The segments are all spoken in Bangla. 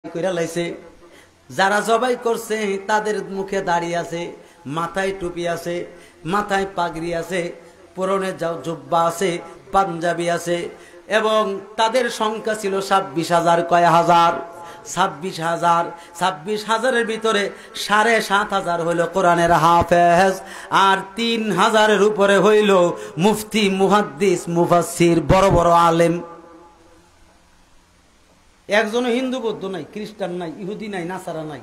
কইরা লাইছে। যারা জবাই করছে তাদের মুখে দাড়ি আছে, মাথায় টুপি আছে, মাথায় পাগড়ি আছে, পরনে জুব্বা আছে, পাঞ্জাবি আছে, এবং তাদের সংখ্যা ছিল 26,000। কয় হাজার? 26,000। 26,000-এর ভিতরে 7,500 হইল কোরআনের হাফেজ, আর 3,000-এর উপরে হইল মুফতি, মুহাদ্দিস, মুফাসসির, বড় বড় আলেম। একজনও হিন্দু বৌদ্ধ নাই, খ্রিস্টান নাই, ইহুদি নাই, নাসারা নাই,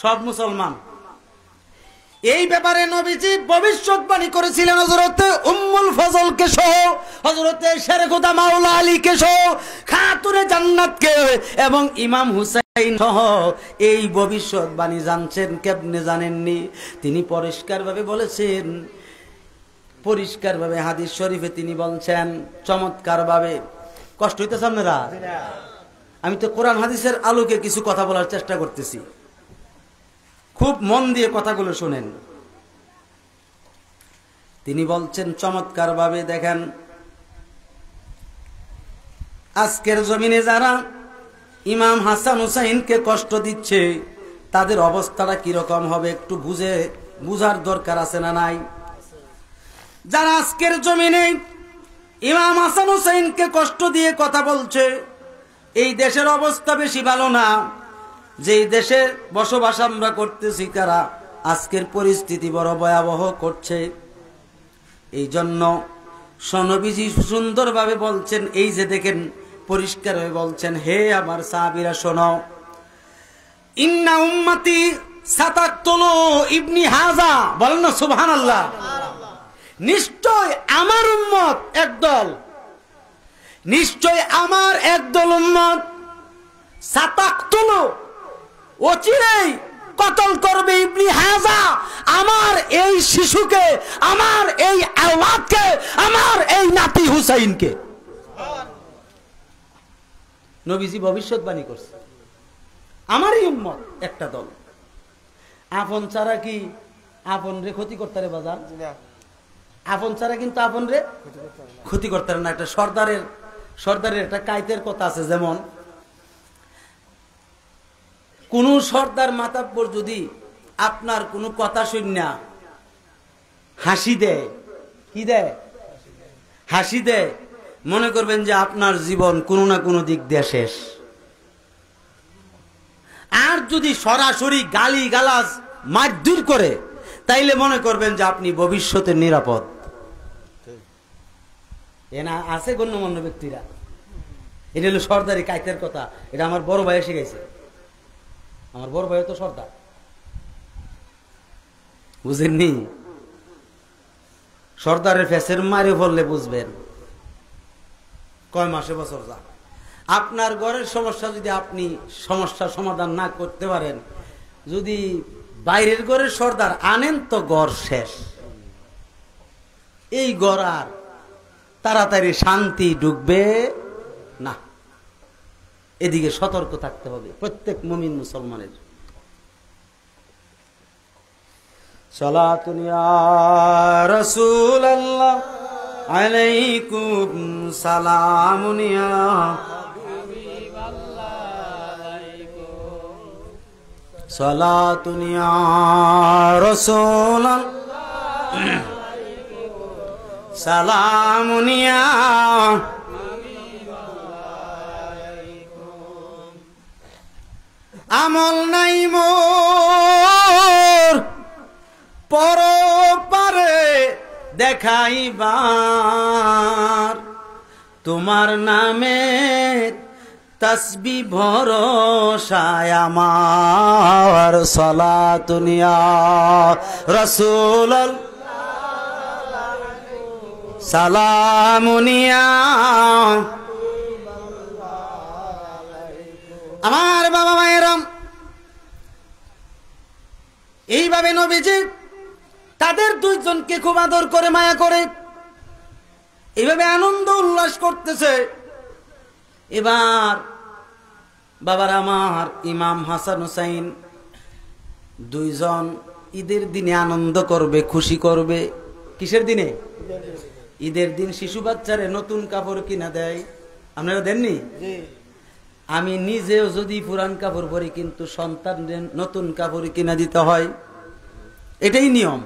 সব মুসলমান। এই ব্যাপারে নবীজি ভবিষ্যৎবাণী করেছিলেন হযরতে উম্মুল ফজলকে সহ, হযরতে শেরখুদা মাওলা আলীকে সহ, খাতুনে জান্নাতকে এবং ইমাম হুসাইন সহ। এই ভবিষ্যৎবাণী জানছেন কেমনে? জানেননি? তিনি পরিষ্কারভাবে বলেছেন, পরিষ্কারভাবে হাদিস শরীফে তিনি বলছেন চমৎকারভাবে। কষ্ট হইতেছে আপনারা? আমি তো কোরআন হাদিসের আলোকে কিছু কথা বলার চেষ্টা করতেছি, খুব মন দিয়ে কথাগুলো শুনেন। তিনি বলছেন চমৎকার ভাবে, দেখেন আজকের জমিনে যারা ইমাম হাসান হুসাইনকে কষ্ট দিচ্ছে তাদের অবস্থাটা কিরকম হবে একটু বুঝার দরকার আছে না নাই? যারা আজকের জমিনে ইমাম হাসান হুসাইনকে কষ্ট দিয়ে কথা বলছে, এই দেশের অবস্থা বেশি ভালো না। যেই দেশে বসবাস আমরা করতেছি তারা আজকের পরিস্থিতি বড় ভয়াবহ করছে। এই জন্য নবীজি সুন্দরভাবে বলছেন, এই যে দেখেন পরিষ্কার হয়ে বলছেন, হে আমার সাহাবীরা শোনো, ইন্না উম্মতি সাতাকতুলু ইবনি হাজা, বলেন না সুবহানাল্লাহ। নিশ্চয় আমার উম্মত একদল, নিশ্চয় আমার একদল উম্মত সাতাকতুলু অচিরেই কতল করবে ইবনি হাজা, আমার এই শিশুকে, আমার এই আওলাদকে, আমার এই নাতি হুসাইনকে। নবীজি ভবিষ্যৎবাণী করছে, আমারই উম্মত একটা দল। আপন ছাড়া কি আপন রে ক্ষতি করতে রে বাজার? আপন ছাড়া কিন্তু আপন রে ক্ষতি করতে না। একটা সর্দারের একটা কায়তের কথা আছে, যেমন কোন সর্দার মাতাব্বর যদি আপনার কোন কথা শুনিয়া হাসি দেয়, কি দেয়? হাসি দেয়, মনে করবেন যে আপনার জীবন কোনো না কোনো দিক দিয়ে শেষ। আর যদি সরাসরি গালি গালাজ মারধর করে, তাইলে মনে করবেন যে আপনি ভবিষ্যতে নিরাপদ। এনা আছে গণ্যমান্য ব্যক্তিরা, এটা হলো সর্দারি কায়তের কথা। এটা আমার বড় ভাই শিখাইছে, আমার বড় ভাই তো সর্দার, বুঝেননি? সর্দারের ফেসের মারে ফললে বুঝবেন কয় মাসে বছর যা। আপনার ঘরের সমস্যা যদি আপনি সমস্যার সমাধান না করতে পারেন, যদি বাইরের ঘরের সর্দার আনেন তো ঘর শেষ। এই ঘর আর তাড়াতাড়ি শান্তি ঢুকবে না। এদিকে সতর্ক থাকতে হবে প্রত্যেক মুমিন মুসলমানের। সালাতুন ইয়া রাসূলুল্লাহ আলাইকুম সালামুন ইয়া হাবিবাল্লাহ, সালাতুন ইয়া রাসূলুল্লাহ সালামুন ইয়া আমল নাই মোর পরপারে দেখাইবার, তোমার নামে তাসবিহ ভরসায় আমার, সালাতুন ইয়া রাসূলুল্লাহ সালামুন ইয়া। আমার বাবা মায়েরাম, এইভাবে নবীজি তাদের দুইজনকে খুব আদর করে মায়া করে এইভাবে আনন্দ উল্লাস করতেছে। এবার বাবার আমার ইমাম হাসান হুসাইন দুইজন ঈদের দিনে আনন্দ করবে, খুশি করবে। কিসের দিনে? ঈদের দিন শিশু বাচ্চারে নতুন কাপড় কিনা দেয়, আপনারা দেননি? আমি নিজেও যদি পুরান কাপড় পরি কিন্তু সন্তানদের নতুন কাপড় কিনা দিতে হয়, এটাই নিয়ম।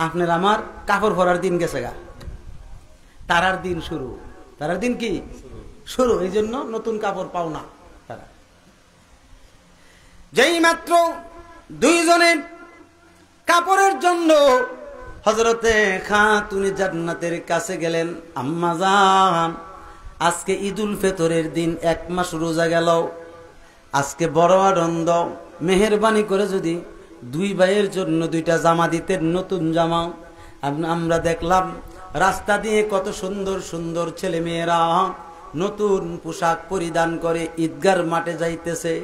আপনার আমার কাপড় পরার দিন গেছে গা, তারার দিন শুরু। তারার দিন কি শুরু, এই জন্য নতুন কাপড় পাও না তারা। যেই মাত্র দুইজনের কাপড়ের জন্য হযরতে খাতুনে জান্নাতের কাছে গেলেন, আম্মা জান আজকে ঈদুল ফিতরের দিন, 1 মাস রোজা গেল, আজকে বড় আনন্দ, মেহেরবানি করে যদি 2 ভাইয়ের জন্য 2টা জামা দিতেন, নতুন জামা। আমরা দেখলাম রাস্তা দিয়ে কত সুন্দর সুন্দর ছেলে মেয়েরা নতুন পোশাক পরিধান করে ঈদগার মাঠে যাইতেছে।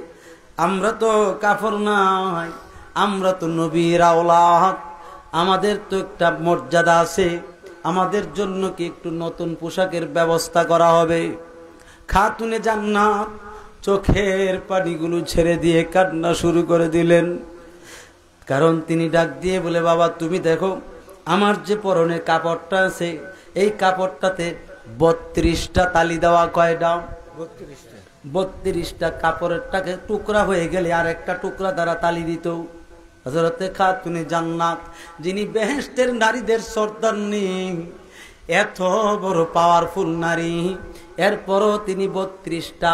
আমরা তো কাপড় নাই, আমরা তো নবীর আওলাদ, আমাদের তো একটা মর্যাদা আছে, আমাদের জন্য কি একটু নতুন পোশাকের ব্যবস্থা করা হবে? খাতুনে জান্নাত চোখের পানিগুলো ছেড়ে দিয়ে কান্না শুরু করে দিলেন। কারণ তিনি ডাক দিয়ে বলে, বাবা তুমি দেখো আমার যে পরনে কাপড়টা আছে, এই কাপড়টাতে 32টা তালি দেওয়া। কয়টা? 32টা। কাপড়েরটাকে টুকরা হয়ে গেলে আর একটা টুকরা দ্বারা তালি দিত। হযরতে খাতুনে জান্নাত, যিনি বেহেশতের নারীদের সর্দারনি, এত বড় পাওয়ারফুল নারী, এরপরও তিনি 32টা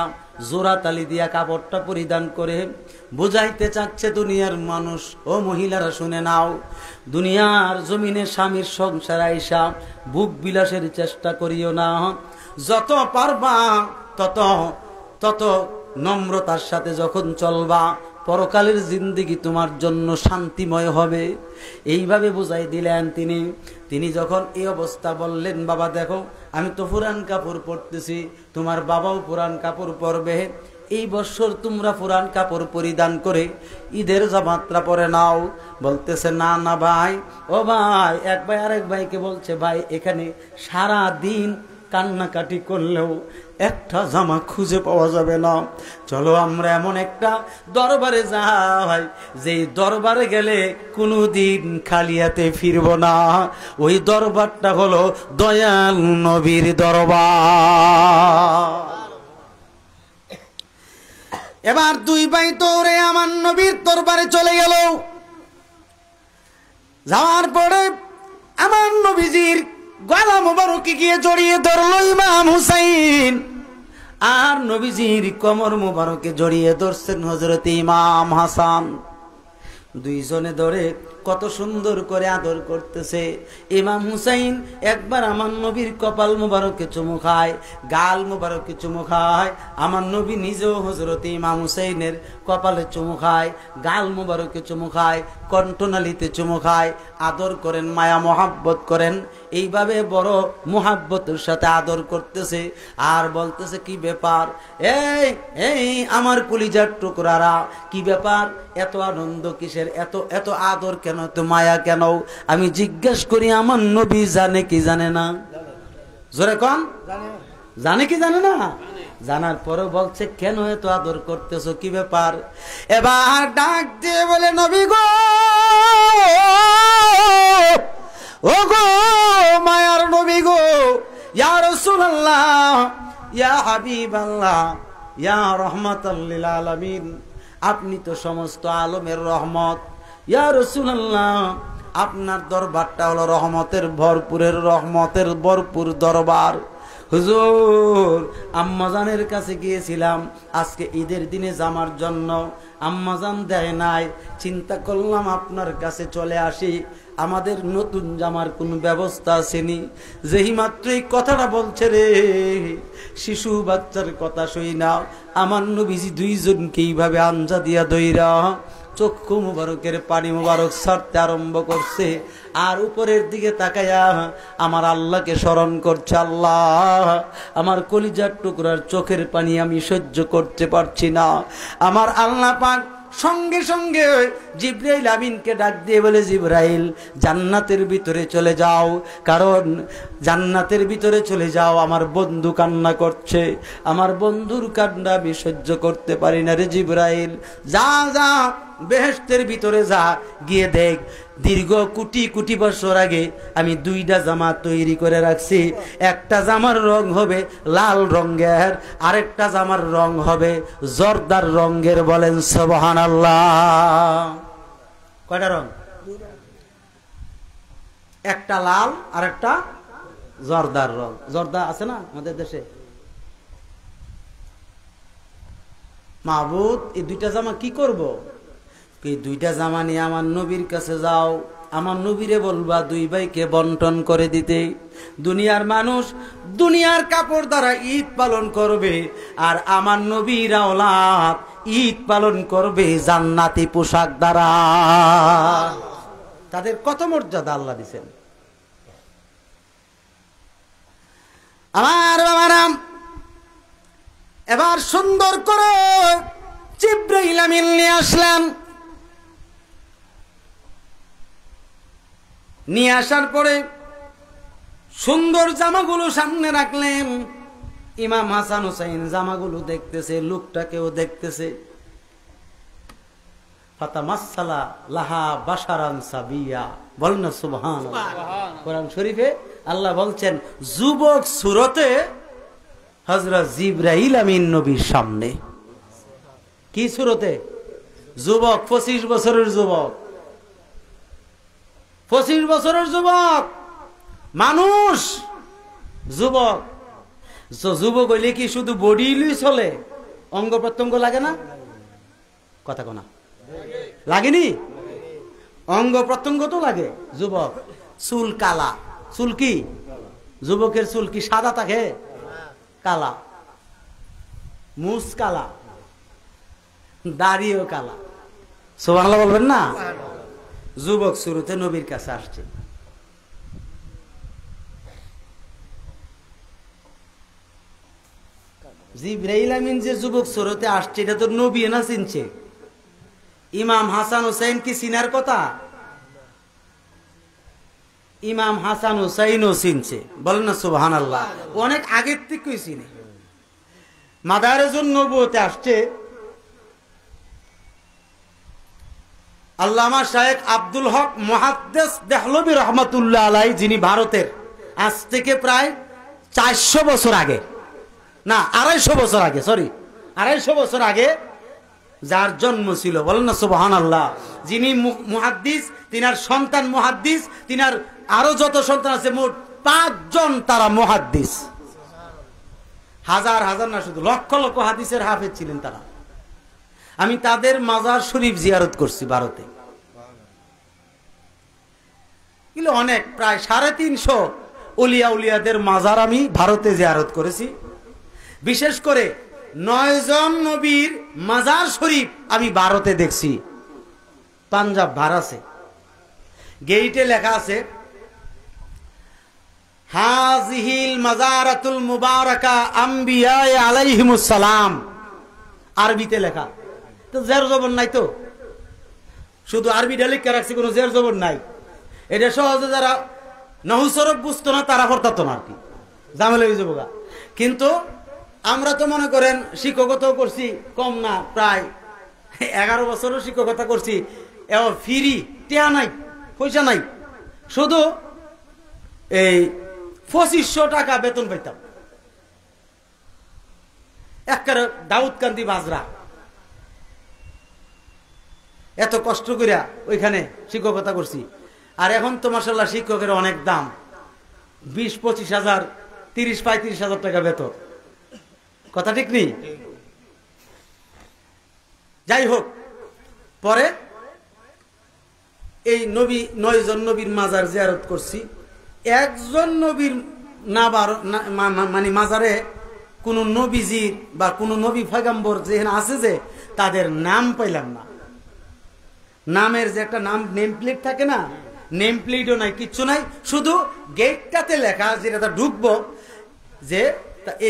জোড়া তালি দিয়া কাপড়টা পরিধান করে বুঝাইতে চাচ্ছে দুনিয়ার মানুষ, ও মহিলারা শুনে নাও, দুনিয়ার জমিনে স্বামীর সংসার আইসা বুক বিলাসের চেষ্টা করিও না, যত পারবা তত তত নম্রতার সাথে যখন চলবা, পরকালের জিন্দেগি তোমার জন্য শান্তিময় হবে। এইভাবে বুঝাই দিলেন তিনি। তিনি যখন এই অবস্থা বললেন, বাবা দেখো আমি তো পুরান কাপড় পরতেছি, তোমার বাবাও পুরান কাপড় পরবে, এই বছর তোমরা পুরান কাপড় পরিধান করে ঈদের যাত্রা পরে নাও। বলতেছে না না ভাই, ও ভাই, এক ভাই আরেক ভাইকে বলছে, ভাই এখানে সারা দিন কান্নাকাটি করলেও একটা জামা খুঁজে পাওয়া যাবে না, চলো আমরা এমন একটা দরবারে যাই যে দরবারে গেলে কোনোদিন খালি হাতে ফিরব না। ওই দরবারটা হলো দয়াল নবীর দরবার। এবার 2 ভাই দৌড়ে আমার নবীর দরবারে চলে গেল। যাওয়ার পরে আমার নবীজির গলা মোবারকে গিয়ে জড়িয়ে ধরলো ইমাম হুসাইন, আর নবীজির কোমর মোবারকে জড়িয়ে ধরছেন হযরত ইমাম হাসান। দুইজনে ধরে কত সুন্দর করে আদর করতেছে। ইমাম হুসাইন একবার আমার নবীর কপাল মোবারকে চুমু খায়, গাল মোবারকে চুমু খায়। আমার নবী নিজেও হযরত ইমাম হুসাইনের কপালে চুমু খায়, গাল মোবারকে চুমু খায়, কণ্ঠনালীতে চুমু খায়, আদর করেন, মায়া মহাব্বত করেন। এইভাবে বড় মহাব্বতের সাথে আদর করতেছে আর বলতেছে, কি ব্যাপার এই এই আমার কলিজার টুকরারা, কি ব্যাপার, এত আনন্দ কিসের, এত এত আদর কেন, এত মায়া কেন? আমি জিজ্ঞেস করি, আমার নবী জানে কি জানে না? জোরে কোন, জানে কি জানে না? জানার পরে বলছে, কেন এত আদর করতেছো, কি ব্যাপার? এবার ডাক দিয়ে বলে, নবী গো, ও গো মায়ার নবী গো, ইয়া রাসূলুল্লাহ, ইয়া হাবিবাল্লাহ, ইয়া রাহমাতাল লিল আলামিন, আপনি তো সমস্ত আলমের রহমত। ইয়া রাসূলুল্লাহ, আপনার দরবারটা হলো রহমতের ভরপুর দরবার। হুজুর, আম্মাজানের কাছে গিয়েছিলাম আজকে ঈদের দিনে জামার জন্য, আম্মাজান দেয় নাই, চিন্তা করলাম আপনার কাছে চলে আসি, আমাদের নতুন জামার কোন ব্যবস্থা আসেনি। যেই মাত্র এই কথাটা বলছে রে, শিশু বাচ্চার কথা শুই না আমার নবীজি দুইজনকে এইভাবে আঞ্জা দিয়া দইরা চক্ষু মুবারকের পানি মুবারক ছাড়তে আরম্ভ করছে, আর উপরের দিকে তাকায়া আমার আল্লাহকে স্মরণ করছে। আল্লাহ, আমার কলিজার টুকরার চোখের পানি আমি সহ্য করতে পারছি না। আমার আল্লাহ পাক সঙ্গে সঙ্গে জিবরাইল আমিনকে ডাক দিয়ে বলে, জিবরাইল জান্নাতের ভিতরে চলে যাও, কারণ জান্নাতের ভিতরে চলে যাও, আমার বন্ধু কান্না করছে, আমার বন্ধুর কান্না আমি সহ্য করতে পারি না রে জিবরাইল, যা যা বেহেশতের ভিতরে যা, গিয়ে দেখ দীর্ঘ কোটি কোটি বছর আগে আমি দুইটা জামা তৈরি করে রাখছি। একটা জামার রং হবে লাল রঙের, আরেকটা জামার রং হবে জর্দার রঙের। বলেন সুবহানাল্লাহ। কয়টা রং? একটা লাল আর একটা জর্দার রং। জর্দা আছে না আমাদের দেশে? মাহবুব এই দুইটা জামা কি করব? এই দুইটা জামা নিয়ে আমার নবীর কাছে যাও, আমার নবীরে বলবা দুই ভাইকে বন্টন করে দিতে। দুনিয়ার মানুষ দুনিয়ার কাপড় দ্বারা ঈদ পালন করবে, আর আমার নবীর আওলাদ ঈদ পালন করবে জান্নাতি পোশাক দ্বারা। তাদের কত মর্যাদা আল্লাহ দিয়েছেন। আমার বাবারা, এবার সুন্দর করে জিবরাইল আমিন নিয়ে আসলেন। নিয়ে আসার পরে সুন্দর জামাগুলো সামনে রাখলেন। ইমাম হাসান হুসাইন জামাগুলো দেখতেছে, লোকটাকেও দেখতেছে। ফাতামাসসালা লাহা বাশারান সাবিয়া। বলেন না সুবহানাল্লাহ। কোরআন শরীফে আল্লাহ বলছেন যুবক সূরতে হযরত জিবরাইল আমিন নবীর সামনে। কি সূরতে? যুবক, 25 বছরের যুবক, 25 বছরের যুবক মানুষ। যুবক যুবক হইলে কি শুধু বডি লুই চলে? অঙ্গ প্রত্যঙ্গ লাগে না? কথা কোনা লাগেনি? অঙ্গ প্রত্যঙ্গ তো লাগে। যুবক চুল কালা, চুল কি যুবকের চুল কি সাদা থাকে? কালা, মুছ কালা, দাড়িও কালা। সুবহানাল্লাহ বলবেন না? যুবক শুরুতে নবীর কাছে আসছে। জিবরাইল আমিন যে যুবক শুরুতে আসছে, এটা তো নবী না চিনছে? ইমাম হাসান হুসাইন কি চিনার কথা? ইমাম হাসান হুসাইনও চিনছে। বলেন না সুবহানাল্লাহ। অনেক আগের থেকেই চিনে। মাদারেজুন নবুয়তে আসছে আল্লামা শায়েখ আব্দুল হক মুহাদ্দিস দেহলভী রহমাতুল্লাহ আলাইহি, যিনি ভারতের, আজ থেকে প্রায় 400 বছর আগে, না 250 বছর আগে, সরি 250 বছর আগে যার জন্ম ছিল। বলেন না সুবহানাল্লাহ। যিনি মুহাদ্দিস, তিনার সন্তান মুহাদ্দিস, তিনার আরো যত সন্তান আছে মোট 5 জন তারা মুহাদ্দিস। হাজার হাজার না, শুধু লক্ষ লক্ষ হাদিসের হাফেজ ছিলেন তারা। আমি তাদের মাজার শরীফ জিয়ারত করছি ভারতে। এগুলো অনেক, প্রায় 350 উলিয়া উলিয়াদের মাজার আমি ভারতে জিয়ারত করেছি। বিশেষ করে 9 জন নবীর মাজার শরীফ আমি ভারতে দেখছি। পাঞ্জাব ভারাসে গেইটে লেখা আছে হাজিহিল মাজারাতুল মুবারাকা আম্বিয়া আলাইহিমুস সালাম। আরবিতে লেখা, তো জের জবর নাই, তো শুধু আরবিটা লিখে রাখছি, কোনো জের জবর নাই। এটা সহজে যারা নহু সরফ বুঝতো না তারা হরতাতো না আর কি, ঝামেলা হয়ে যাবো। কিন্তু আমরা তো মনে করেন শিক্ষকতাও করছি কম না, প্রায় 11 বছরও শিক্ষকতা করছি। ফ্রি, টেয়া নাই, পয়সা নাই, শুধু এই 2500 টাকা বেতন পাইতাম। একবারে দাউদকান্দি বাজরা, এত কষ্ট করিয়া ওইখানে শিক্ষকতা করছি। আর এখন তো মাশাআল্লাহ শিক্ষকের অনেক দাম, 20-25 হাজার, 30-35 হাজার টাকা বেতন। কথা ঠিক নেই? যাই হোক, পরে এই নবী 9 জন নবীর মাজার জিয়ারত করছি। একজন নবীর মানে মাজারে কোন নবীজির বা কোন নবী পয়গম্বর যেখানে আছে যে তাদের নাম পাইলাম না। নামের যে একটা নাম নেম প্লেট থাকে না, নেম প্লেটও নাই, কিচ্ছু নাই। শুধু গেটটাতে লেখা, যেটা ঢুকবো, যে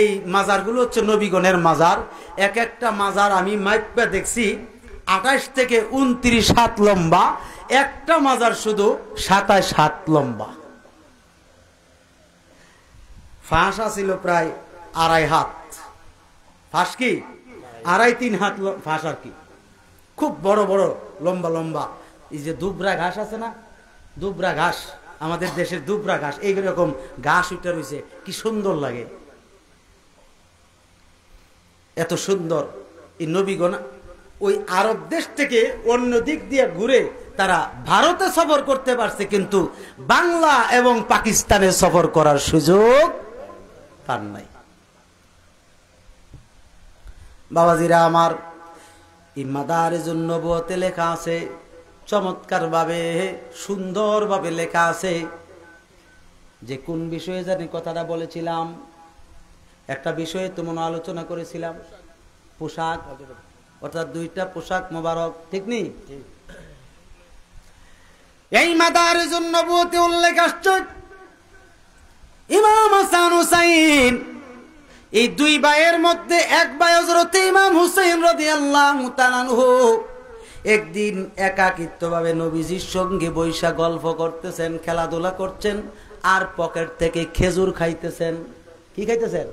এই মাজারগুলো হচ্ছে নবীগণের মাজার। এক একটা মাজার আমি মাইপা দেখছি 28 থেকে 29 হাত লম্বা, একটা মাজার শুধু 27 হাত লম্বা। ফাঁস ছিল প্রায় 2.5 হাত। ফাঁস কি 2.5-3 হাত ফাঁস আর কি। খুব বড় বড় লম্বা লম্বা এই যে দুবরা ঘাস আছে না, দুবরা ঘাস, আমাদের দেশের দুবরা ঘাস, এইরকম ঘাস উঠে রয়েছে, কি সুন্দর লাগে। এত সুন্দর এই নবীগণ ওই আরব দেশ থেকে অন্য দিক দিয়ে ঘুরে তারা ভারতে সফর করতে পারছে, কিন্তু বাংলা এবং পাকিস্তানে সফর করার সুযোগ পান নাই। বাবাজিরা আমার, এই মাদারিজুন নবুয়তে লেখা আছে, চমৎকার ভাবে সুন্দর ভাবে লেখা আছে যে কোন বিষয়ে জানি কথাটা বলেছিলাম, একটা বিষয়ে তো মনে আলোচনা করেছিলাম, পোশাক, অর্থাৎ দুইটা পোশাক মোবারক, ঠিক নেই? এই মাদারিজুন নবুয়তে উল্লেখ আসছে ইমাম হাসান হুসাইন, এই দুই ভাইয়ের মধ্যে এক ভাই হযরত ইমাম হুসাইন রাদিয়াল্লাহু তাআলা আনহু একদিন একাকিত্বভাবে নবীজির সঙ্গে বৈশা গল্প করতেছেন, খেলাধুলা করছেন, আর পকেট থেকে খেজুর খাইতেছেন। কি খাইতেছেন?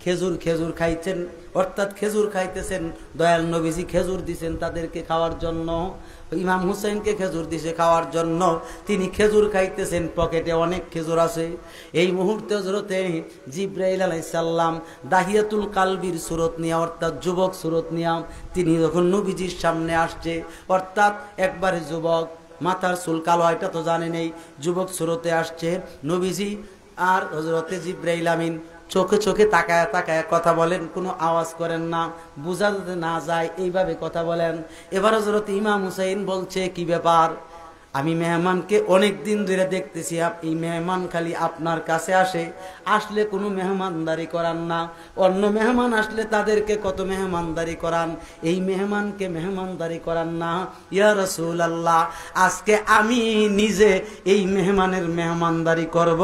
খেজুর। খেজুর খাইছেন, অর্থাৎ খেজুর খাইতেছেন। দয়াল নবীজি খেজুর দিছেন তাদেরকে খাওয়ার জন্য, ইমাম হুসাইনকে খেজুর দিছে খাওয়ার জন্য, তিনি খেজুর খাইতেছেন, পকেটে অনেক খেজুর আছে। এই মুহূর্তে হযরতে জিবরাইল আলাইহিস সালাম দাহিয়াতুল কালবির সুরত নিয়ে, অর্থাৎ যুবক সুরত নিয়ে তিনি যখন নবীজির সামনে আসছে, অর্থাৎ একবারে যুবক, মাথার চুল কালো, এটা তো জানে নেই, যুবক সুরতে আসছে নবীজি, আর হযরতে জিবরাইল আমিন চোখে চোখে তাকায় তাকায় কথা বলেন, কোনো আওয়াজ করেন না, বোঝা যাতে না যায় এইভাবে কথা বলেন। এবার হযরত ইমাম হুসাইন বলছে, কি ব্যাপার, আমি মেহমানকে অনেক দিন ধরে দেখতেছি, এই মেহমান খালি আপনার কাছে আসে, আসলে কোনো মেহমানদারি করান না, অন্য মেহমান আসলে তাদেরকে কত মেহমানদারি করান, এই মেহমানকে মেহমানদারি করান না। ইয়া রাসূলুল্লাহ, আজকে আমি নিজে এই মেহমানের মেহমানদারি করব।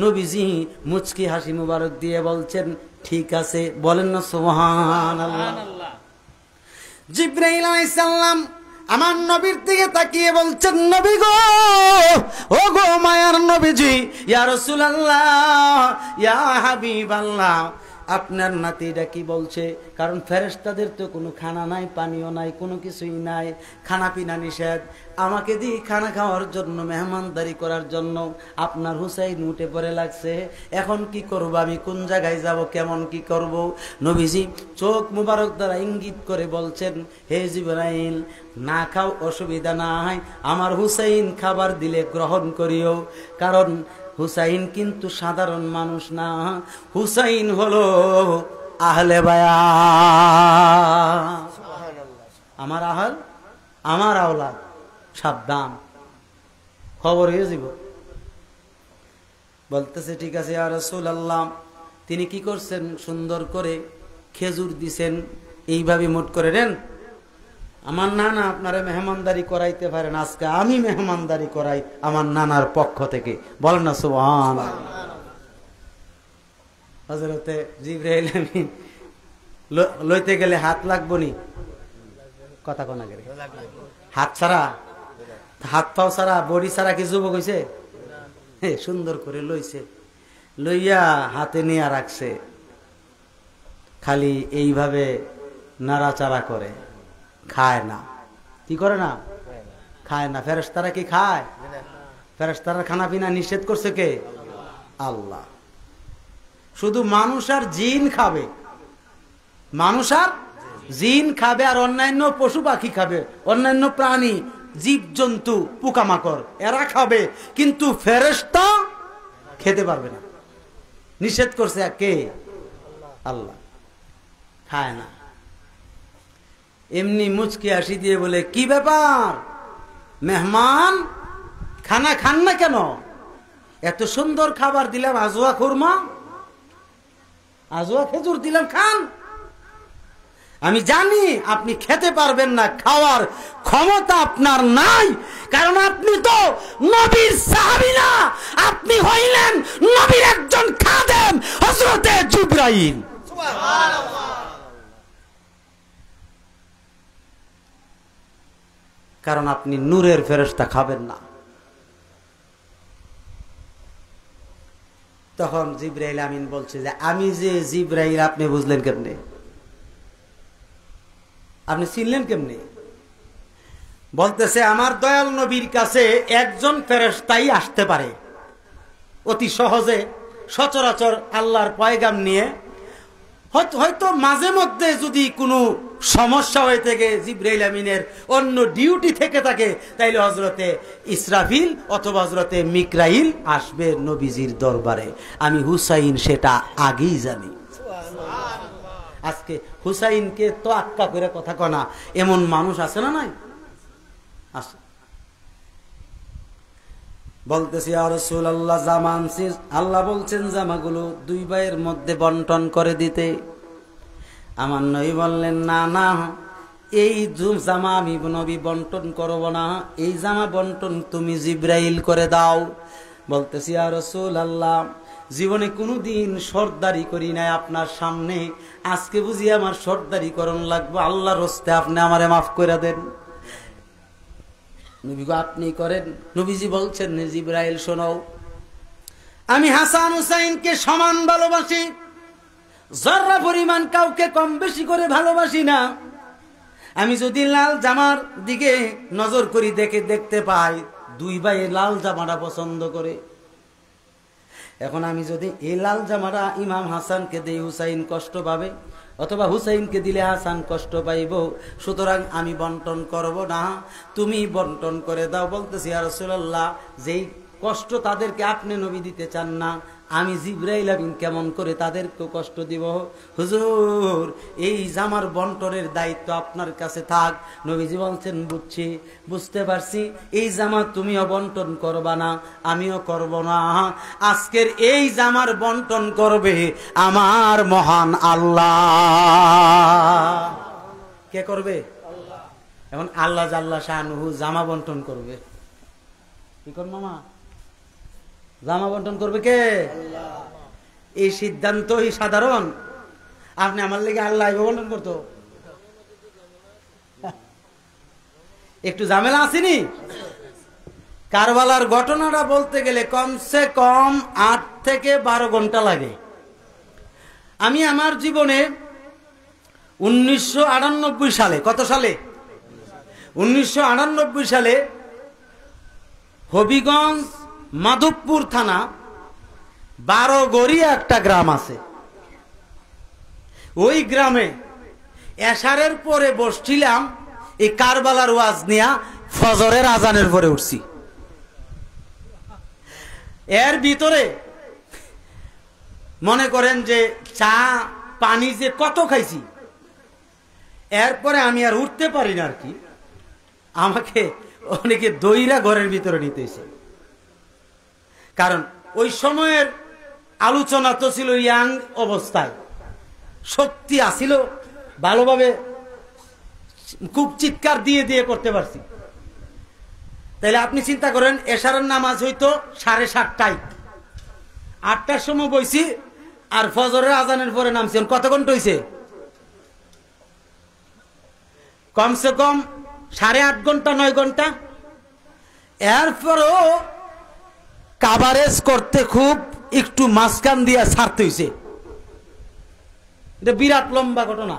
নবীজি মুচকি হাসি মুবারক দিয়ে বলছেন, ঠিক আছে, বলেন না সুবহানাল্লাহ। জিবরাইল আলাইহিস সালাম আমার নবীর দিকে তাকিয়ে বলছেন, নবী গো, ও গো মায়ার নবীজি, ইয়া রাসূলুল্লাহ, ইয়া হাবিবাল্লাহ, আপনার নাতিটা কি বলছে? কারণ ফেরেশতাদের তো কোনো খানা নাই, পানিও নাই, কোনো কিছুই নাই, খানা পিনা নিষেধ, আমাকে দিয়ে খানা খাওয়ার জন্য, মেহমানদারি করার জন্য আপনার হুসাইন উঠে পড়ে লাগছে, এখন কি করব, আমি কোন জায়গায় যাব, কেমন কি করব? নবীজি চোখ মুবারক দ্বারা ইঙ্গিত করে বলছেন, হে জিবরাইল, না খাও অসুবিধা নাই, আমার হুসাইন খাবার দিলে গ্রহণ করিও, কারণ হুসাইন কিন্তু সাধারণ মানুষ না, হুসাইন হলো আহলে বায়াত, আমার আহল, আমার আওলাদ, সাবধান, খবর হয়ে যাব। বলতেছে, ঠিক আছে ইয়া রাসূলুল্লাহ। তিনি কি করছেন, সুন্দর করে খেজুর দিছেন, এইভাবে মুট করে দেন, আমার নানা আপনারা মেহমানদারি করাইতে পারেন, আজকে আমি মেহমানদারি করাই আমার নানার পক্ষ থেকে, বলেন না সুবহানাল্লাহ। হযরতে জিবরাইল আমিন লইতে গেলে হাত লাগবো নি, কথা কোনা গেলে হাত ছাড়া, হাত পাও ছাড়া, বডি ছাড়া কি যুবক হইছে? সুন্দর করে লইছে, লইয়া হাতে নিয়ে রাখছে, খালি এইভাবে নাড়াচাড়া করে, খায় না। কি করে না? খায় না। ফেরেশতারা কি খায়? ফেরেশতারা খানা পিনা নিষেধ করছে কে? আল্লাহ। শুধু মানুষ আর জিন খাবে, মানুষ আর জিন খাবে, আর অন্যান্য পশু পাখি খাবে, অন্যান্য প্রাণী, জীব জন্তু, পোকামাকড়, এরা খাবে, কিন্তু ফেরেশতা খেতে পারবে না, নিষেধ করছে কে? আল্লাহ। খায় না। এমনি মুচকি হাসি দিয়ে বলে, কি ব্যাপার মেহমান, খানা খান না কেন? এত সুন্দর খাবার দিলাম, আজওয়া খুরমা, আজওয়া খেজুর দিলাম, খান। আমি জানি আপনি খেতে পারবেন না, খাওয়ার ক্ষমতা আপনার নাই, কারণ আপনি তো নবীর সাহাবী না, আপনি হইলেন নবীর একজন খাদেম, হযরতে জিবরাইল। সুবহানাল্লাহ। কারণ আপনি নূরের ফেরেশতা খাবেন না। তখন জিবরাইল আমিন বলছে যে, আমি যে জিবরাইল আপনি বুঝলেন কেমনে, আপনি চিনলেন কেমনে? বলতেছে আমার দয়াল নবীর কাছে একজন ফেরেশতাই আসতে পারে অতি সহজে, সচরাচর আল্লাহর পয়গাম নিয়ে। হয়তো মাঝে মধ্যে যদি কোনো সমস্যা হয়ে থাকে, জিবরাইল আমিনের অন্য ডিউটি থেকে থাকে, তাইলে হযরতে ইসরাফিল অথবা হযরতে মিকরাইল আসবে নবীজির দরবারে। আমি হুসাইন সেটা আগেই জানি। আজকে হুসাইনকে তো আক্কা করে কথা কনা এমন মানুষ আছে না? নাই আছে। বলতেছি ইয়া রাসূলুল্লাহ, জামা আনছিস। আল্লাহ বলছেন জামাগুলো দুই ভাইয়ের মধ্যে বন্টন করে দিতে। আমার নবী বললেন না না, এই জামা আমি নবী বন্টন করব না, এই জামা বন্টন তুমি জিবরাইল করে দাও। বলতেছি ইয়া রাসূলুল্লাহ, জীবনে কোনোদিন সর্দারি করি নাই আপনার সামনে, আজকে বুঝি আমার সর্দারি করণ লাগবে, আল্লাহর হস্তে আপনি আমারে মাফ করে দেন। নবী গো আপনি করেন। নবীজি বলছেন জিবরাইল শোনো, আমি হাসান হুসাইনকে সমান ভালোবাসি, জর্রা পরিমাণ কাউকে কম বেশি করে ভালোবাসি না। আমি যদি লাল জামার দিকে নজর করি, দেখতে পাই দুই ভাই লাল জামাটা পছন্দ করে। এখন আমি যদি এই লাল জামাটা ইমাম হাসানকে দেই, হুসাইন কষ্ট পাবে, অথবা হুসাইনকে দিলে হাসান কষ্ট পাইব, সুতরাং আমি বন্টন করব না, তুমি বন্টন করে দাও। বলতেছি ইয়া রাসূলুল্লাহ, যেই কষ্ট তাদেরকে আপনি নবী দিতে চান না, আমি জিবরাইল আমিন কেমন করে তাদেরকে কষ্ট দিব? হুজুর, এই জামার বন্টনের দায়িত্ব আপনার কাছে থাক। নবীজি বলছেন বুঝছি, বুঝতে পারছি, এই জামা তুমিও বন্টন করবা না, আমিও করব না। আজকের এই জামার বন্টন করবে আমার মহান আল্লাহ। কে করবে? এখন আল্লাহ জাল্লা শানুহু জামা বন্টন করবে। কি কর মামা? জামা বন্টন করবে কে? এই সিদ্ধান্তই সাধারণ। আপনি আমার লেগে আল্লাহ বন্টন করতো, একটু ঝামেলা আসেনি? কারবালার ঘটনাটা বলতে গেলে কমসে কম 8 থেকে 12 ঘন্টা লাগে। আমি আমার জীবনে 1998 সালে, কত সালে? 1998 সালে হবিগঞ্জ মাধবপুর থানা 12গড়িয়া একটা গ্রাম আছে, ওই গ্রামে এশারের পরে বসছিলাম, এই কারবালার ওয়াজ নিয়া ফজরের আজানের পরে উঠছি। এর ভিতরে মনে করেন যে চা পানি যে কত খাইছি, এরপরে আমি আর উঠতে পারি না আর কি, আমাকে অনেকে দইরা ঘরের ভিতরে নিতেছে। কারণ ওই সময়ের আলোচনা তো ছিল ইয়াং অবস্থায়, শক্তি আসিল, ভালোভাবে খুব চিৎকার দিয়ে দিয়ে করতে পারছি। তাহলে আপনি চিন্তা করেন, এশারের নামাজ হইতো 7:30টায়, 8টার সময় বইছি, আর ফজরের আজানের পরে নামছি। কত ঘন্টা হয়েছে? কমসে কম 8.5 ঘন্টা, 9 ঘন্টা। এরপরও কাভারেজ করতে খুব একটু মাঝখান দিয়া ছাড়তে হয়েছে। এটা বিরাট লম্বা ঘটনা।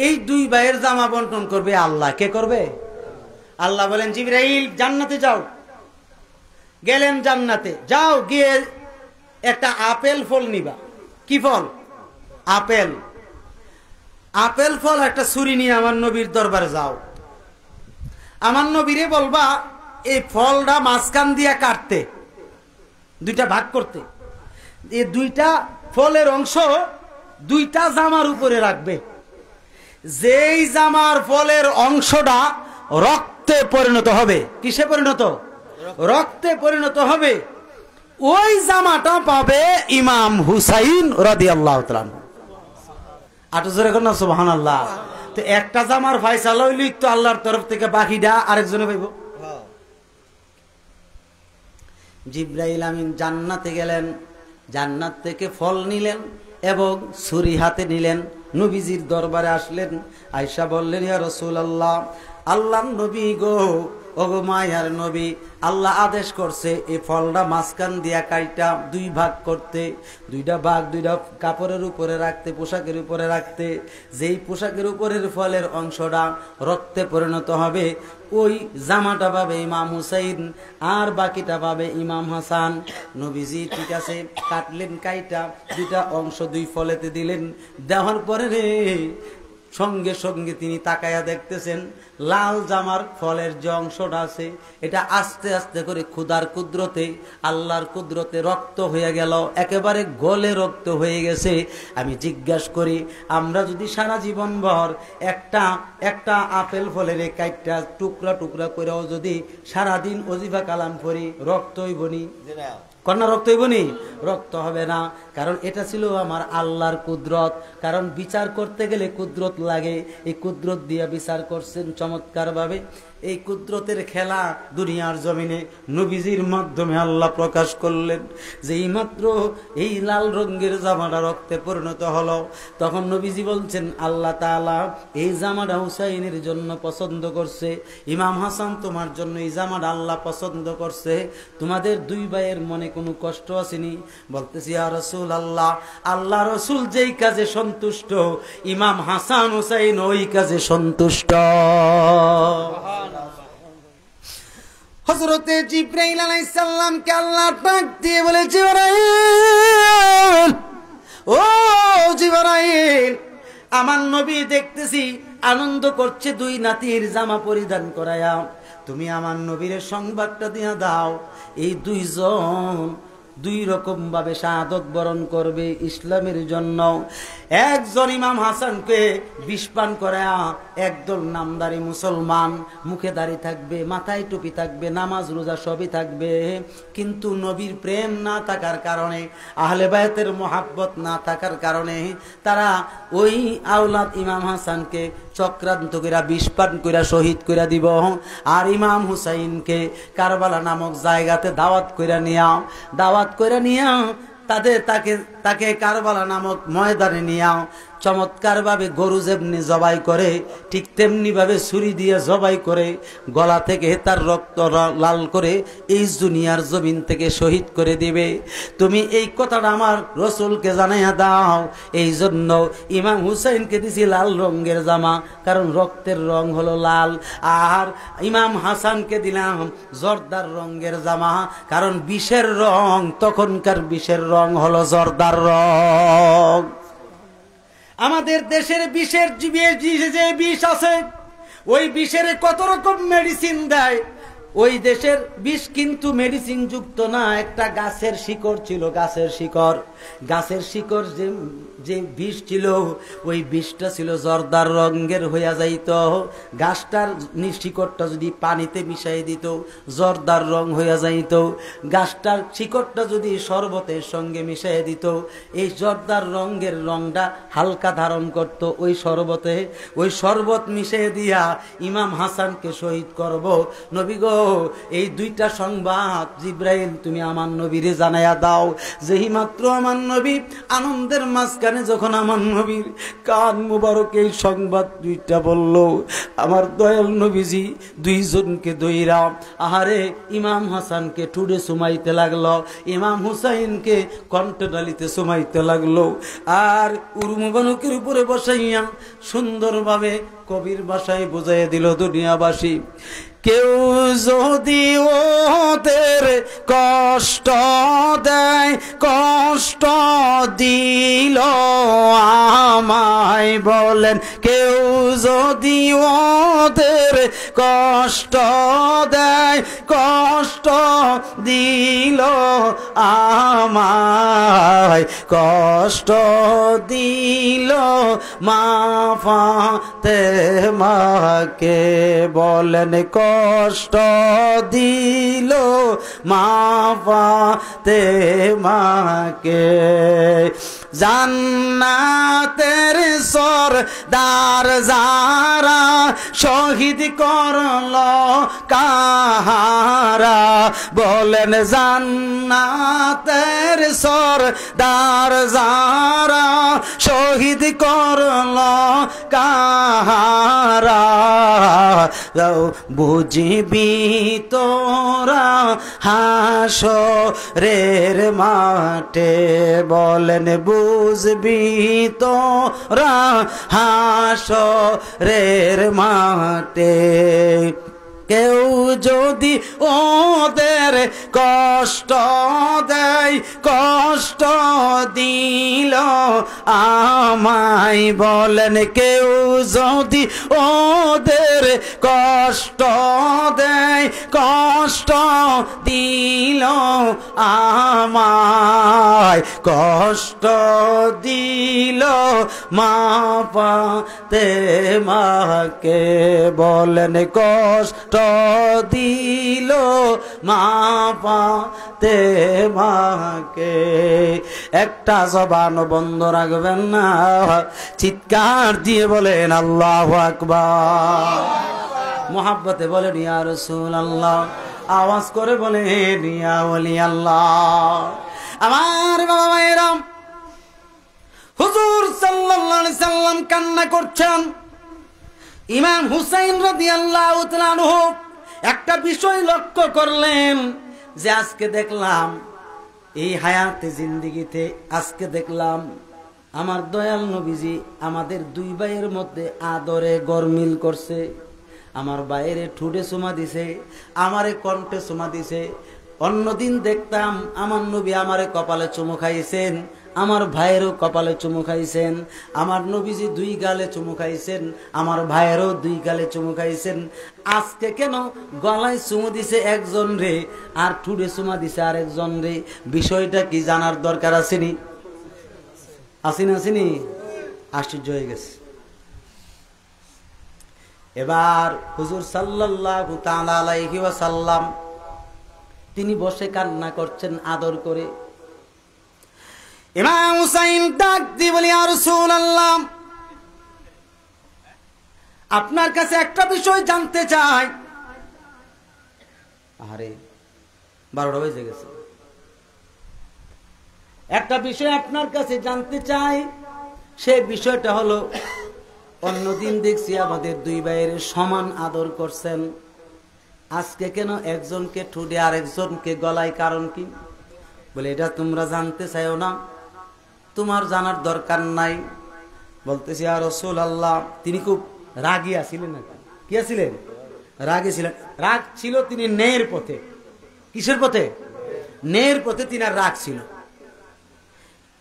এই দুই ভাইয়ের জামা বন্টন করবে আল্লাহ। কে করবে? আল্লাহ বলেন জিবরাইল জান্নাতে যাও। গেলেন জান্নাতে, যাও গিয়ে একটা আপেল ফল নিবা। কি ফল? আপেল। আপেল ফল একটা ছুরি নিয়ে আমার নবীর দরবারে যাও। আমার নবীরে বলবা এই ফলটা মাঝখান দিয়া কাটতে, দুইটা ভাগ করতে। এই দুইটা ফলের অংশ দুইটা জামার উপরে রাখবে। যেই জামার ফলের অংশটা রক্তে পরিণত হবে, কিসে পরিণত? রক্তে পরিণত হবে, ওই জামাটা পাবে ইমাম হুসাইন রাদিয়াল্লাহু তাআলা। আটো জোরে কর না সুবহানাল্লাহ। তো একটা জামার ফয়সালা হইলি তো আল্লাহর তরফ থেকে, বাকিটা আরেকজনে পাইব। জিবরাইল আমিন জান্নাতে গেলেন, জান্নাত থেকে ফল নিলেন এবং ছুরি হাতে নিলেন, নবীজির দরবারে আসলেন। আয়েশা বললেন ইয়া রাসূলুল্লাহ, আল্লাহর নবী গো, ওগো মায়ার নবী, আল্লাহ আদেশ করছে এই ফলটা মাঝখান দিয়া কাইটা 2 ভাগ করতে, 2টা ভাগ 2টা কাপড়ের উপরে রাখতে, পোশাকের উপরে রাখতে। যেই পোশাকের উপরের ফলের অংশটা রক্তে পরিণত হবে, ওই জামাটা পাবে ইমাম হুসাইন, আর বাকিটা পাবে ইমাম হাসান। নবীজি ঠিক আছে কাটলেন, কাইটা 2টা অংশ 2 ফলেতে দিলেন। দেওয়ার পরে রে সঙ্গে সঙ্গে তিনি তাকায়া দেখতেছেন লাল জামার ফলের যে অংশটা আছে এটা আস্তে আস্তে করে খুদার কুদরতে, আল্লাহর কুদরতে রক্ত হয়ে গেল, একেবারে গলে রক্ত হয়ে গেছে। আমি জিজ্ঞাসা করি, আমরা যদি সারা জীবন ভর একটা আপেল ফলের কাইটটা টুকরা টুকরা করেও যদি সারাদিন ওজিফা কালাম করি, রক্ত হইবনি? কন্যা রক্ত হইবনি? রক্ত হবে না। কারণ এটা ছিল আমার আল্লাহর কুদরত। কারণ বিচার করতে গেলে কুদরত লাগে, এই কুদরত দিয়ে বিচার করছেন চমৎকার ভাবে। এই কুদরতের খেলা দুনিয়ার জমিনে নবীজির মাধ্যমে আল্লাহ প্রকাশ করলেন। যে এইমাত্র এই লাল রঙের জামাটা রক্তে পরিণত হলো, তখন নবীজি বলছেন আল্লাহ তাআলা এই জামাটা হুসাইনের জন্য পছন্দ করছে। ইমাম হাসান, তোমার জন্য এই জামাটা আল্লাহ পছন্দ করছে। তোমাদের 2 ভাইয়ের মনে কোনো কষ্ট আসেনি? বলতেছি ইয়া রাসূলুল্লাহ, আল্লাহ রাসূল যেই কাজে সন্তুষ্ট, ইমাম হাসান হুসাইন ওই কাজে সন্তুষ্ট। হযরতে জিবরাইল আলাইহিস সালামকে আল্লাহ ডাক দিয়ে বলে, জিবরাইল, ও জিবরাইল, আমার নবী দেখতেছি আনন্দ করছে 2 নাতির জামা পরিধান করায়া, তুমি আমার নবীর সংবাদটা দিয়া দাও। এই 2 জন 2 রকম ভাবে শাহাদত বরণ করবে ইসলামের জন্য। একজন ইমাম হাসানকে বিষ পান করায়া একদল নামদারি মুসলমান, মুখে দাড়ি থাকবে, মাথায় টুপি থাকবে, নামাজ রোজা সবই থাকবে, কিন্তু নবীর প্রেম না থাকার কারণে, আহলে বায়তের মোহাব্বত না থাকার কারণে তারা ওই আওলাদ ইমাম হাসানকে চক্রান্ত কইরা বিষ পান কইরা শহীদ কইরা দিব। আর ইমাম হুসাইনকে কারবালা নামক জায়গাতে দাওয়াত কইরা নিয়া তাকে কারবালা নামক ময়দানে নিয়া চমৎকার ভাবে গরু যেমনি জবাই করে, ঠিক তেমনি ভাবে ছুরি দিয়ে জবাই করে গলা থেকে তার রক্ত লাল করে এই দুনিয়ার জমিন থেকে শহীদ করে দিবে। তুমি এই কথাটা আমার রসুলকে জানাইয়া দাও। এই জন্য ইমাম হুসাইনকে দিছি লাল রঙের জামা, কারণ রক্তের রং হলো লাল। আর ইমাম হাসানকে দিলাম জর্দার রঙের জামা, কারণ বিষের রং, তখনকার বিষের রং হলো জর্দার রং। আমাদের দেশের বিষের যে বিষ আছে, ওই বিষের কত রকম মেডিসিন দেয়। ওই দেশের বিষ কিন্তু মেডিসিন যুক্ত না, একটা গাছের শিকড় ছিল, গাছের শিকড় যে বিষ ছিল, ওই বিষটা ছিল জর্দার রঙের হইয়া যাইত। গাছটার শিকড়টা যদি পানিতে মিশাই দিত, জর্দার রং হইয়া যাইত। গাছটার শিকড়টা যদি শরবতের সঙ্গে মিশাই দিত, এই জর্দার রঙের রংটা হালকা ধারণ করত ওই শরবতে। ওই শরবত মিশিয়ে দিয়া ইমাম হাসানকে শহীদ করব। নবী গো, এই 2টা সংবাদ জিবরাইল তুমি আমার নবীরে জানাইয়া দাও। যেই মাত্র আমার নবী আনন্দের মাঝখানে যখন আমার নবীর কান মুবারক এই সংবাদ 2টা বলল, আমার দয়াল নবীজি 2 জনকে দইরা আহারে ইমাম হাসানকে ঠুডে সুমাইতে লাগলো, ইমাম হুসাইনকে কণ্ঠডালিতে সুমাইতে লাগলো। আর উরুমুবানুকের উপরে বসাইয়া সুন্দরভাবে কবির ভাষায় বুঝাইয়া দিল দুনিয়াবাসী, কেউ যদি ওদের কষ্ট দেয়, কষ্ট দিল আমায় বলেন, কেউ যদি ওদের কষ্ট দেয়, কষ্ট দিল আমায়, কষ্ট দিল মা ফাতেমাকে বলেন, কষ্ট দিল মা ফাতেমাকে, জান্নাতের সরদার যারা শহীদ করল কাহারা, বলেন জান্নাতের সরদার যারা শহীদ করল কাহারা, বুঝবি তোরা হাসরের মাঠে, বলেন বুঝবি তোরা হাসরের মাঠে। কেউ যদি ওদের কষ্ট দেয়, কষ্ট দিল আমায়, বলেন কেউ যদি ওদের কষ্ট দেয়, কষ্ট দিল আমায়, কষ্ট দিল মা পাতে মাকে, বলেন কষ্ট দিল মা পাতে মাকে। একটা জবান বন্ধ রাখবেন না, চিৎকার দিয়ে বলেন আল্লাহু আকবার। মোহাব্বতে বলেন ইয়া রাসূলুল্লাহ, আওয়াজ করে বলেন ইয়া ওলি আল্লাহ। আমার বাবা ভাইরা, হুজুর সাল্লাল্লাহু আলাইহি সাল্লাম কান্না করছেন। ইমাম হুসাইন রাদিয়াল্লাহু তাআলা আনহু একটা বিষয় লক্ষ্য করলেন যে আজকে দেখলাম এই হায়াতে জিন্দেগিতে, আজকে দেখলাম আমার দয়াল নবীজি আমাদের দুই ভাইয়ের মধ্যে আদরে গরমিল করছে। আমার ভাইয়েরে ঠুটে চুমা দিছে, আমারে কণ্ঠে চুমা দিছে। অন্যদিন দেখতাম আমার নবী আমারে কপালে চুমু খাইছেন, আমার ভাইয়েরও কপালে চুমু খাইছেন, আমার নবীজি দুই গালে চুমু খাইছেন, আমার ভাইয়েরও দুই গালে চুমু খাইছেন। আজকে কেন গলায় চুমু দিছে একজন রে আর ঠুটে চুমা দিছে আরেকজন রে? বিষয়টা কি জানার দরকার আসেনি? আসেনি? আশ্চর্য হয়ে গেছে। এবার হুজুর সাল্লাল্লাহু তাআলা আলাইহি ওয়াসাল্লাম তিনি বসে কান্না করছেন আদর করে। ইমাম হুসাইন ডাক দিয়ে বলি, ইয়া রাসূলুল্লাহ, আপনার কাছে একটা বিষয় জানতে চাই। আরে 12টা বেজে গেছে। একটা বিষয় আপনার কাছে জানতে চাই। সেই বিষয়টা হলো, অন্যদিন দেখছি আমাদের দুই ভাইয়ের সমান আদর করছেন, আজকে কেন একজনকে ঠুটে আরেকজনকে গলায়, কারণ কি? বলে এটা তোমরা জানতে চাইও না, তোমার জানার দরকার নাই। বলতেছি ইয়া রাসূলুল্লাহ, তিনি খুব রাগী আছিলেন নাকি? কি আছিলেন? রাগী ছিলেন। রাগ ছিল তিনি ন্যায়ের পথে। কিসের পথে? ন্যায়ের পথে তিনি রাগ ছিল।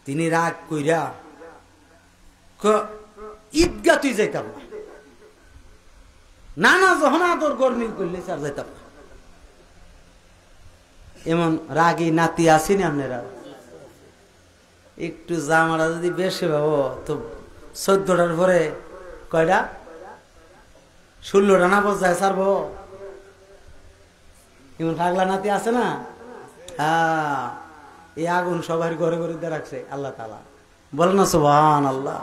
তিনি রাগ কইরা ঈদগাহ তুই যাইতাম না, না যখন আদর গরমিল করলে আর যাইতাম না। এমন রাগী নাতি আসেনি আপনারা? একটু জামাটা যদি বেশি ভাবো তো 14টার পরে কয়টা 16টা না বজায় ছাড়বো। এমন পাগলা নাতি আছে না? হ্যাঁ, এই আগুন সবার ঘরে ঘরে দিয়ে রাখছে আল্লাহ তাআলা। বলেন না সুবহানাল্লাহ।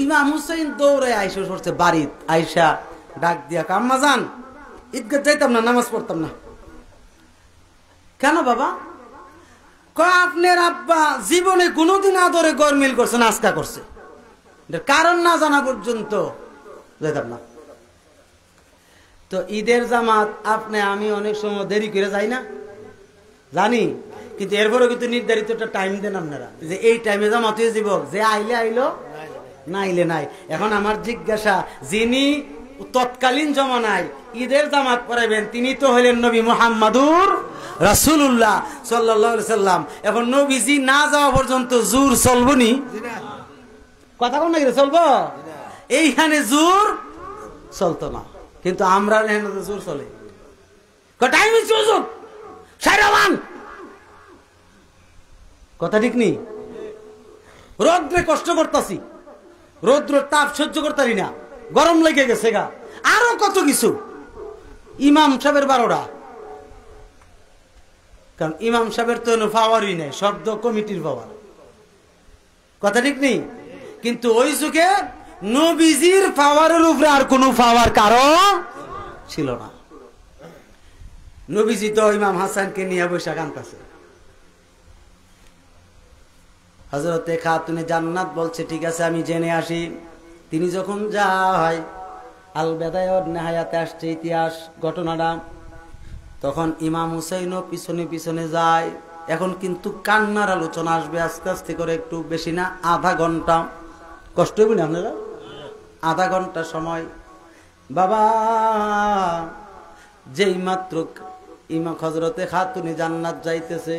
ইমাম হুসাইন দৌড়ে আইসা সরছে বাড়িত, আইসা ডাক দিয়া আম্মা জান, ঈদগাহ যাইতাম না, নামাজ পড়তাম না। কেন বাবা? আপনার আব্বা জীবনে কোনোদিন আদরে গরমিল করছে না, আজকা করছে, কারণ না জানা পর্যন্ত যাইতাম না। তো ঈদের জামাত আপনি আমি অনেক সময় দেরি করে যাই না, জানি, কিন্তু এরপরে কিন্তু নির্ধারিত একটা টাইম দেন আপনারা, যে এই টাইমে জামাত হয়ে যাব, যে আইলে আইলো, না আইলে নাই। এখন আমার জিজ্ঞাসা, যিনি তৎকালীন জমানায় ঈদের জামাত পড়াইবেন তিনি তো হলেন নবী মুহাম্মাদুর রাসূলুল্লাহ সাল্লাল্লাহু আলাইহি সাল্লাম। এখন নবীজি না যাওয়া পর্যন্ত জোর চলবো নি? কথা কোন নাকি চলবো? এইখানে জোর চলতো না, কিন্তু আমরা জোর চলে। কথা ঠিক নেই? রোদ্রে কষ্ট করতেছি, রৌদ্র তাপ সহ্য করতারি না, গরম লেগে গেছে গা, আরো কত কিছু। ইমাম সাহেবের 12টা, কারণ ইমাম সাহেবের তো পাওয়ারই নেই, শব্দ কমিটির পাওয়ার। কথা ঠিক নেই? কিন্তু ওই যুগে নবীজির পাওয়ারের উপরে আর কোনো পাওয়ার কারো ছিল না। নবীজি তো ইমাম হাসানকে নিয়ে বসে কাঁদতেছে। হযরতে খাতুনে জান্নাত বলছে ঠিক আছে আমি জেনে আসি। তিনি যখন যায়, আল বেদায় ওয়ান নেহায়াতে আসছে ইতিহাস ঘটনাটা, তখন ইমাম হুসাইনও পিছনে পিছনে যায়। এখন কিন্তু কান্নার আলোচনা আসবে আস্তে আস্তে করে, একটু বেশি না, আধা ঘন্টা। কষ্ট হবে না আপনারা? আধা ঘন্টা সময়। বাবা যেই মাত্র ইমাম হযরতে খাতুনে জান্নাত যাইতেছে,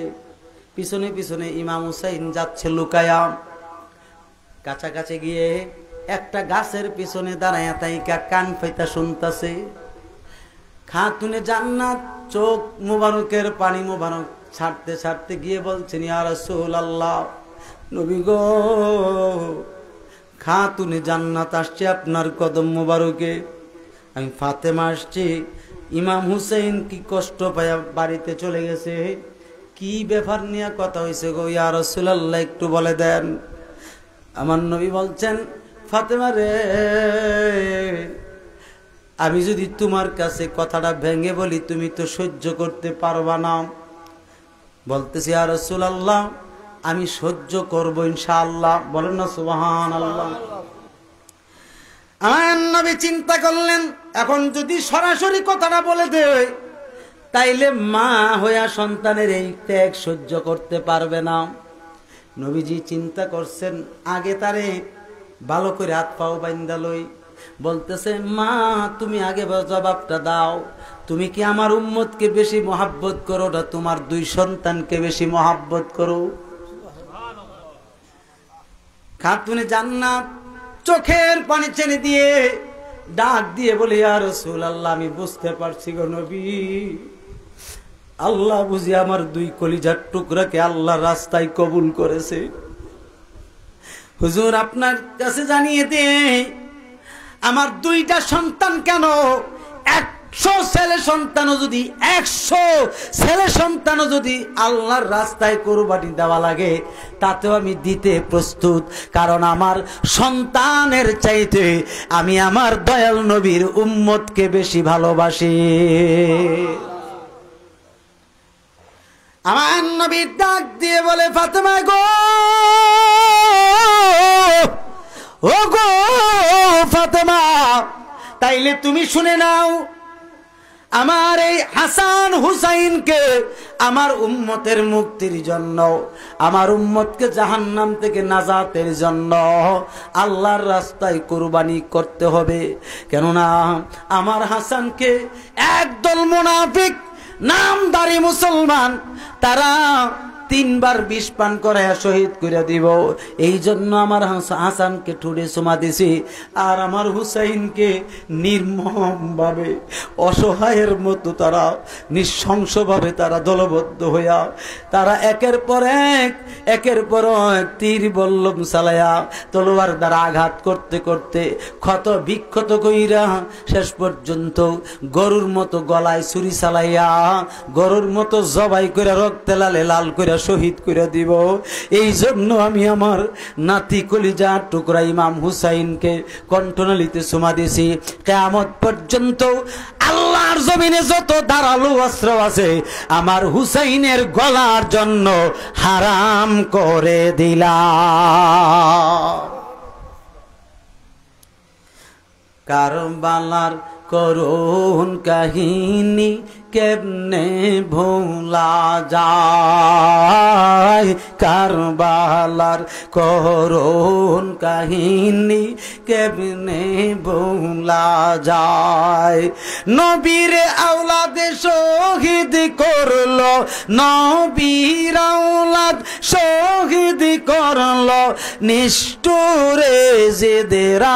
পিছনে পিছনে ইমাম হুসাইন যাচ্ছে লুকায়া। কাছাকাছি গিয়ে একটা গাছের পিছনে দাঁড়ায়া তাইকা কান পাইতা শুনতাছে। খাতুনে জান্নাত চোখ মুবারকের পানি মুবারক ছাড়তে ছাড়তে গিয়ে বলছেন, ইয়া রাসূলুল্লাহ, নবী গো, খাতুনে জান্নাত আসছে আপনার কদম মুবারকে, আমি ফাতেমা আসছি। ইমাম হুসাইন কি কষ্ট পায়া বাড়িতে চলে গেছে, কি ব্যাপার নিয়ে কথা হয়েছে গো ইয়া রাসূলুল্লাহ, একটু বলে দেন। আমার নবী বলছেন, ফাতেমা রে, আমি যদি তোমার কাছে কথাটা ভেঙে বলি তুমি তো সহ্য করতে পারবা না। বলতেছি, ইয়া রাসূলুল্লাহ, আমি সহ্য করব ইনশাআল্লাহ। বলেন না সুবহানাল্লাহ। আমার নবী চিন্তা করলেন, এখন যদি সরাসরি কথাটা বলে দেয় তাইলে মা হইয়া সন্তানের এই ত্যাগ সহ্য করতে পারবে না। নবীজি চিন্তা করছেন, আগে তারে ভালো করে হাত পাও বাইন্দা লই। বলতেছে, মা তুমি আগে জবাবটা দাও, তুমি কি আমার উম্মতকে বেশি মহাব্বত করো না তোমার দুই সন্তানকে বেশি মহাব্বত করো? খাতুনে জান্নাত চোখের পানি ছেড়ে দিয়ে ডাক দিয়ে বলে, ইয়া রাসূলুল্লাহ, আমি বুঝতে পারছি গো নবী, আল্লাহ বুঝি আমার দুই কলিজার টুকরাকে আল্লাহর রাস্তায় কবুল করেছে। হুজুর আপনার কাছে জানিয়ে দে, আমার দুইটা সন্তান কেন, 100 ছেলে সন্তানও যদি 100 ছেলে সন্তানও যদি আল্লাহর রাস্তায় কুরবানি দেওয়া লাগে তাতেও আমি দিতে প্রস্তুত, কারণ আমার সন্তানের চাইতে আমি আমার দয়াল নবীর উম্মতকে বেশি ভালোবাসি। আমার নবী ডাক দিয়ে বলে, ফাতেমা গো, ও গো ফাতেমা, তাইলে তুমি শুনে নাও, আমার এই হাসান হুসাইনকে আমার উম্মতের মুক্তির জন্য, আমার উম্মতকে জাহান্নাম থেকে নাজাতের জন্য আল্লাহর রাস্তায় কুরবানি করতে হবে। কেননা আমার হাসানকে একদল মুনাফিক নামদারি মুসলমান তারা 3 বার বিষ পান করে শহীদ করে দিব। এই জন্য আমার হাসানকে ঠুড়ে চুমা দিছি, আর আমার হুসাইনকে নির্মম ভাবে অসহায়ের মতো তারা নৃশংসভাবে তারা দলবদ্ধ হইয়া তারা একের পর এক তীর বল্লম চালাইয়া তলোয়ার দ্বারা আঘাত করতে করতে ক্ষত বিক্ষত কইরা শেষ পর্যন্ত গরুর মতো গলায় ছুরি চালাইয়া গরুর মতো জবাই করে রক্তে লালে লাল করে শহীদ করে দিব। এই জন্য আমি আমার নাতি কলিজা টুকরা ইমাম হুসাইনকে কণ্ঠনালীতে চুমা দিয়েছি। কিয়ামত পর্যন্ত আল্লাহর জমিনে যত ধারালো অস্ত্র আছে আমার হুসাইনের গলার জন্য হারাম করে দিলাম। কারবালার করুণ কাহিনী কেমনে ভোলা যায়, কারবালার করুণ কাহিনী কেমনে ভোলা যায়। নবীর আওলাদে শহীদ করলো, নবীর আওলাদ শহীদ করলো নিষ্ঠুরে জেদেরায়।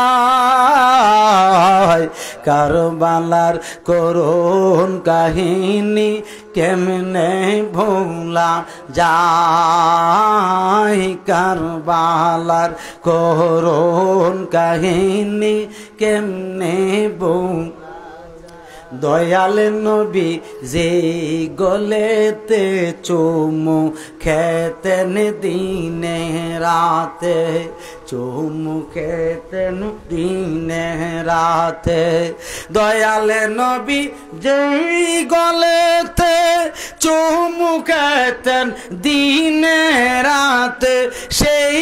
কারবালার করুণ কাহিনী কেমনে ভোলা যায়, কারবালার করুণ কাহিনী কেমনে দয়ালে নবী যে গলেতে চুমু খেতেন দিনে রাতে, চুমু খেতেন দিনে রাতে। দয়ালে নবী যে গলেতে চুমু খেতেন দিনে রাতে, সেই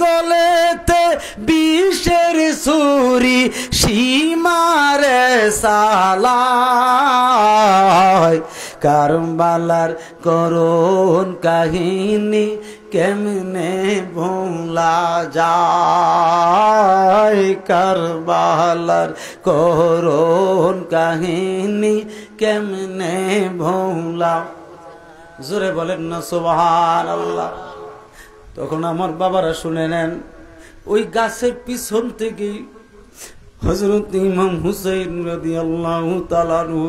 গলেতে বিষের ছুরি সীমারে সালায়। কারবালার করুণ কাহিনী কেমনে ভোলা যায়, কারবালার করুণ কাহিনী কেমনে ভোলা। জোরে বলেন না সুবহানাল্লাহ। তখন আমার বাবারা শুনে নেন, ওই গাছের পিছন থেকে হযরত ইমাম হুসাইন রাদিয়াল্লাহু তাআলা আনহু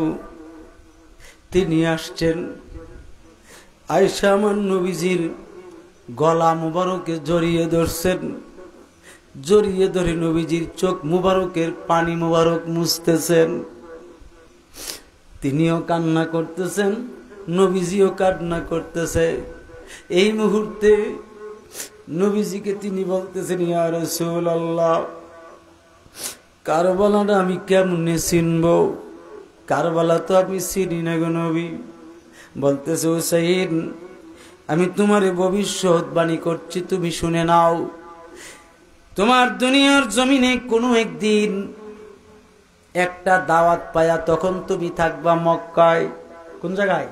তিনি আসছেন। আয়েশা আমার নবীজির গলা মুবারকে জড়িয়ে ধরছেন, জড়িয়ে ধরে নবীজির চোখ মুবারকের পানি মুবারক মুছতেছেন। তিনিও কান্না করতেছেন, নবীজিও কান্না করতেছে। এই মুহূর্তে নবীজিকে তিনি বলতেছেন, ইয়া রাসূলুল্লাহ, কারবালাটা আমি কেমনে চিনব? কারবালা তো আমি চিনি না গো নবী। বলতেছে, হুসাইন, আমি তোমার ভবিষ্যৎবাণী করছি, তুমি শুনে নাও। তোমার দুনিয়ার জমিনে কোনো একদিন একটা দাওয়াত পায়া তখন তুমি থাকবা মক্কায়। কোন জায়গায়?